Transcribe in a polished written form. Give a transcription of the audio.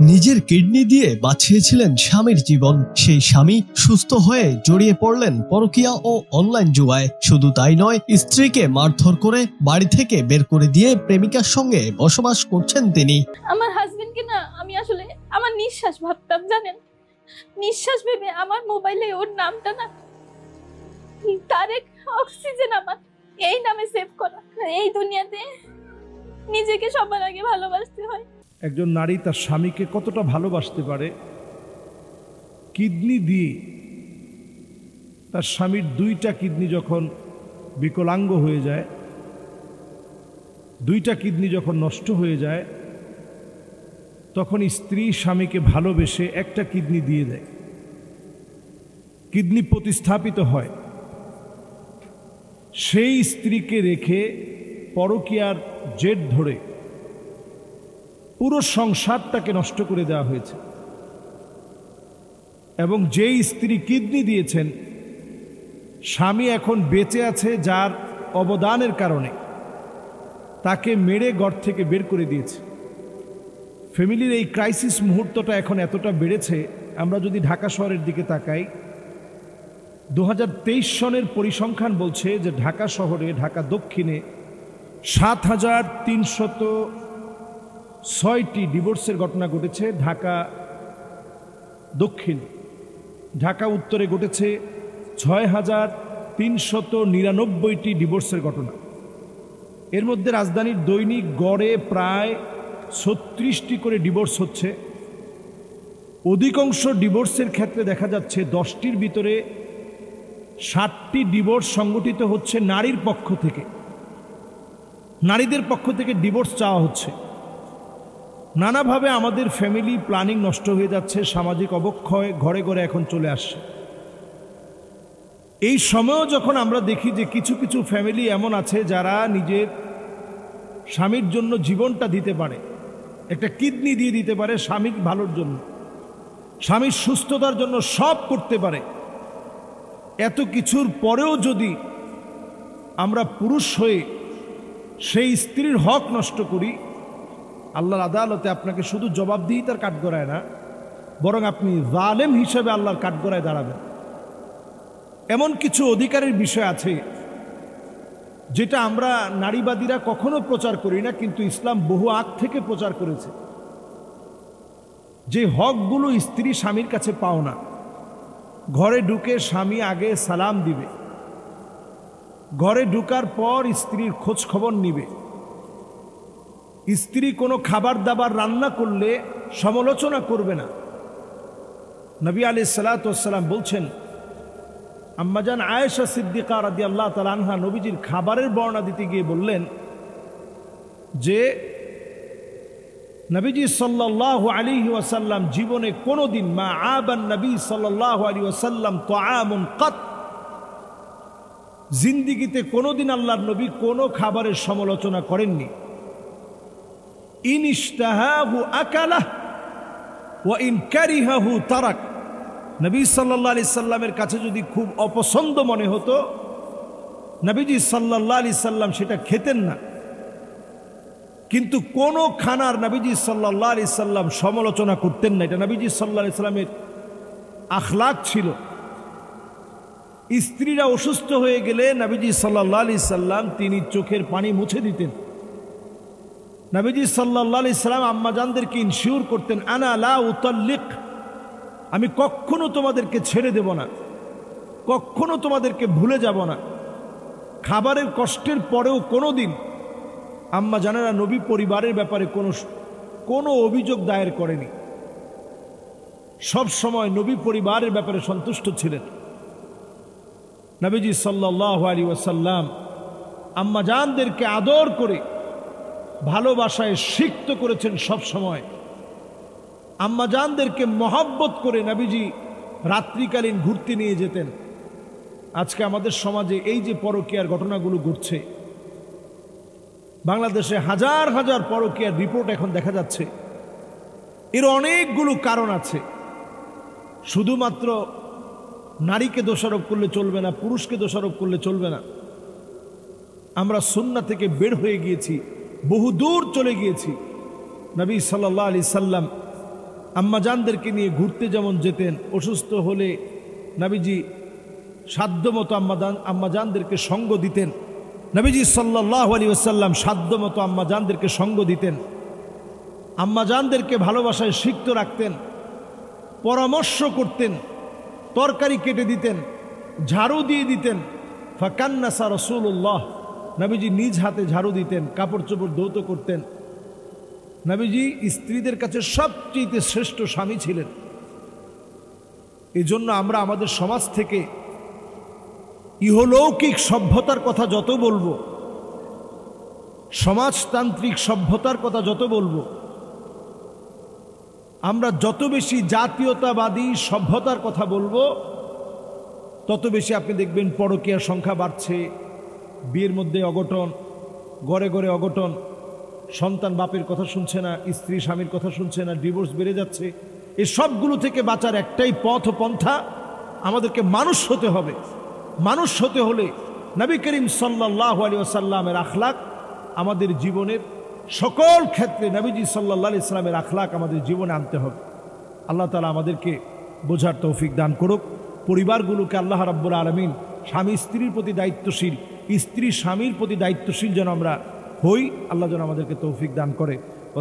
নিজের কিডনি দিয়ে বাঁচিয়েছিলেন স্বামীর জীবন। সেই স্বামী সুস্থ হয়ে জড়িয়ে পড়লেন পরকীয়া ও অনলাইন জুয়ায়। শুধু তাই নয়, স্ত্রীকে মারধর করে বাড়ি থেকে বের করে দিয়ে প্রেমিকার সঙ্গে বসবাস করছেন তিনি। আমার হাজবেন্ডকে না আমি আসলে আমার নিঃশ্বাস ভাবতাম, জানেন, নিঃশ্বাস ভেবে আমার মোবাইলে ওর নামটা না তারেক অক্সিজেন আমার এই নামে সেভ করা। এই দুনিয়াতে নিজেকে সবার আগে ভালোবাসতে হয়। একজন নারী তার স্বামীকে কতটা ভালোবাসতে পারে, কিডনি দিয়ে তার স্বামীর দুইটা কিডনি যখন বিকলাঙ্গ হয়ে যায়, দুইটা কিডনি যখন নষ্ট হয়ে যায়, তখন স্ত্রী স্বামীকে ভালোবেসে একটা কিডনি দিয়ে দেয়, কিডনি প্রতিস্থাপিত হয়। সেই স্ত্রীকে রেখে পরকীয়ার জেদ ধরে পুরো সংসারটাকে নষ্ট করে দেওয়া হয়েছে। এবং যেই স্ত্রী কিডনি দিয়েছেন, স্বামী এখন বেঁচে আছে যার অবদানের কারণে, তাকে মেরে ঘর থেকে বের করে দিয়েছে। ফ্যামিলির এই ক্রাইসিস মুহূর্তটা এখন এতটা বেড়েছে, আমরা যদি ঢাকা শহরের দিকে তাকাই, 2023 সনের পরিসংখ্যান বলছে যে ঢাকা শহরে, ঢাকা দক্ষিণে 7,306টি ডিভোর্সের ঘটনা ঘটেছে। ঢাকা দক্ষিণ, ঢাকা উত্তরে ঘটেছে 6,399টি ডিভোর্সের ঘটনা। এর মধ্যে রাজধানীর দৈনিক গড়ে প্রায় 36টি করে ডিভোর্স হচ্ছে। অধিকাংশ ডিভোর্সের ক্ষেত্রে দেখা যাচ্ছে 10টির ভিতরে 7টি ডিভোর্স সংগঠিত হচ্ছে নারীর পক্ষ থেকে, নারীদের পক্ষ থেকে ডিভোর্স চাওয়া হচ্ছে। নানাভাবে আমাদের ফ্যামিলি প্ল্যানিং নষ্ট হয়ে যাচ্ছে, সামাজিক অবক্ষয় ঘরে ঘরে এখন চলে আসছে। এই সময়ও যখন আমরা দেখি যে কিছু কিছু ফ্যামিলি এমন আছে যারা নিজের স্বামীর জন্য জীবনটা দিতে পারে, একটা কিডনি দিয়ে দিতে পারে স্বামীর ভালোর জন্য, স্বামীর সুস্থতার জন্য সব করতে পারে, এত কিছুর পরেও যদি আমরা পুরুষ হয়ে সেই স্ত্রীর হক নষ্ট করি, আল্লাহর আদালতে আপনাকে শুধু জবাবদিহিতার কাঠগড়ায় না, বরং আপনি জালেম হিসেবে আল্লাহর কাঠগড়ায় দাঁড়াবেন। এমন কিছু অধিকারের বিষয় আছে যেটা আমরা নারীবাদীরা কখনো প্রচার করি না, কিন্তু ইসলাম বহু আগ থেকে প্রচার করেছে। যে হকগুলো স্ত্রী স্বামীর কাছে পাও না, ঘরে ঢুকে স্বামী আগে সালাম দিবে, ঘরে ঢুকার পর স্ত্রীর খোঁজ খবর নিবে, স্ত্রী কোনো খাবার দাবার রান্না করলে সমালোচনা করবে না। নবী আলাইহিস সালাতু ওয়াস সালাম বলছেন, আম্মাজান আয়েশা সিদ্দিকা রাদিয়াল্লাহু তাআলা আনহা নবীজির খাবারের বর্ণনা দিতে গিয়ে বললেন যে নবীজি সাল্লাল্লাহু আলাইহি ওয়াসাল্লাম জীবনে কোনোদিন মা আবান নবী সাল্লাল্লাহু আলাইহি ওয়াসাল্লাম তাআমুন কাত, জিন্দেগিতে কোনোদিন আল্লাহর নবী কোনো খাবারের সমালোচনা করেননি। ইন ইশতাহাহু আকালাহ ওয়া ইন কারিহাহু তারাক। নবী সাল্লাল্লাহু আলাইহি সাল্লামের কাছে যদি খুব অপছন্দ মনে হতো, নবীজি সাল্লাল্লাহু আলাইহি সাল্লাম সেটা খেতেন না। কিন্তু কোন খানার নবীজি সাল্লাল্লাহু আলাইহি সাল্লাম সমালোচনা করতেন না। এটা নবীজি সাল্লাল্লাহু আলাইহি সাল্লামের আখলাক ছিল। স্ত্রীরা অসুস্থ হয়ে গেলে নবীজি সাল্লাল্লাহু আলাইহি সাল্লাম তিনি চোখের পানি মুছে দিতেন। নবীজি সাল্লাল্লাহু আলাইহি সাল্লাম আম্মাজানদেরকে ইনশিওর করতেন, আনা লা উতাল্লিক, আমি কখনো তোমাদেরকে ছেড়ে দেব না, কখনো তোমাদেরকে ভুলে যাব না। খাবারের কষ্টের পরেও কোনো দিন আম্মা জানেরা নবী পরিবারের ব্যাপারে কোনো অভিযোগ দায়ের করেনি। সব সময় নবী পরিবারের ব্যাপারে সন্তুষ্ট ছিলেন। নবীজি সাল্লাল্লাহু আলাইহি ওয়াসাল্লাম আম্মা জানদেরকে আদর করে ভালোবাসায় সিক্ত করেছেন সব সময়। আম্মা জানদেরকে মহব্বত করে নবীজি রাত্রিকালীন ঘুরতে নিয়ে যেতেন। আজকে আমাদের সমাজে এই যে পরকীয়ার ঘটনাগুলো ঘটছে, বাংলাদেশে হাজার হাজার পরকীয়ার রিপোর্ট এখন দেখা যাচ্ছে, এর অনেকগুলো কারণ আছে। শুধুমাত্র নারীকে দোষারোপ করলে চলবে না, পুরুষকে দোষারোপ করলে চলবে না। আমরা সুন্নাহ থেকে বের হয়ে গিয়েছি, বহু দূর চলে গিয়েছি। নবী সাল্লাল্লাহু আলাইহি সাল্লাম আম্মাজানদেরকে নিয়ে ঘুরতে যেমন যেতেন, অসুস্থ হলে নবীজি সাধ্যমতো আম্মাজানদেরকে সঙ্গ দিতেন। নবীজি সাল্লাল্লাহু আলাইহি ওয়াসাল্লাম সাধ্যমতো আম্মাজানদেরকে সঙ্গ দিতেন, আম্মাজানদেরকে ভালোবাসায় সিক্ত রাখতেন, পরামর্শ করতেন, তরকারি কেটে দিতেন, ঝাড়ু দিয়ে দিতেন। ফাকান্নাসা রাসূলুল্লাহ, নবীজি নিজ হাতে ঝাড়ু দিতেন, কাপড় চোপড় ধৌত করতেন। নবীজি স্ত্রীদের কাছে সবচেয়ে শ্রেষ্ঠ স্বামী ছিলেন। এই জন্য আমরা আমাদের সমাজ থেকে ইহলৌকিক সভ্যতার কথা যত বলবো, সমাজতান্ত্রিক সভ্যতার কথা যত বলবো, আমরা যত বেশি জাতীয়তাবাদী সভ্যতার কথা বলবো, তত বেশি আপনি দেখবেন পরকীয়ার সংখ্যা বাড়ছে, বিয়ের মধ্যে অঘটন, ঘরে ঘরে অঘটন, সন্তান বাপের কথা শুনছে না, স্ত্রী স্বামীর কথা শুনছে না, ডিভোর্স বেড়ে যাচ্ছে। এই সবগুলো থেকে বাঁচার একটাই পথ ও পন্থা, আমাদেরকে মানুষ হতে হবে। মানুষ হতে হলে নবী করিম সাল্লাল্লাহু আলাইহি ওয়াসাল্লামের আখলাক আমাদের জীবনের সকল ক্ষেত্রে, নবীজি সাল্লাল্লাহু আলাইহি ওয়াসাল্লামের আখলাক আমাদের জীবনে আনতে হবে। আল্লাহ তাআলা আমাদেরকে বোঝার তৌফিক দান করুক। পরিবারগুলোকে আল্লাহ রাব্বুল আলামিন স্বামী স্ত্রীর প্রতি দায়িত্বশীল, স্ত্রী স্বামীর প্রতি দায়িত্বশীল যেন আমরা হই, আল্লাহ যেন আমাদেরকে তৌফিক দান করে।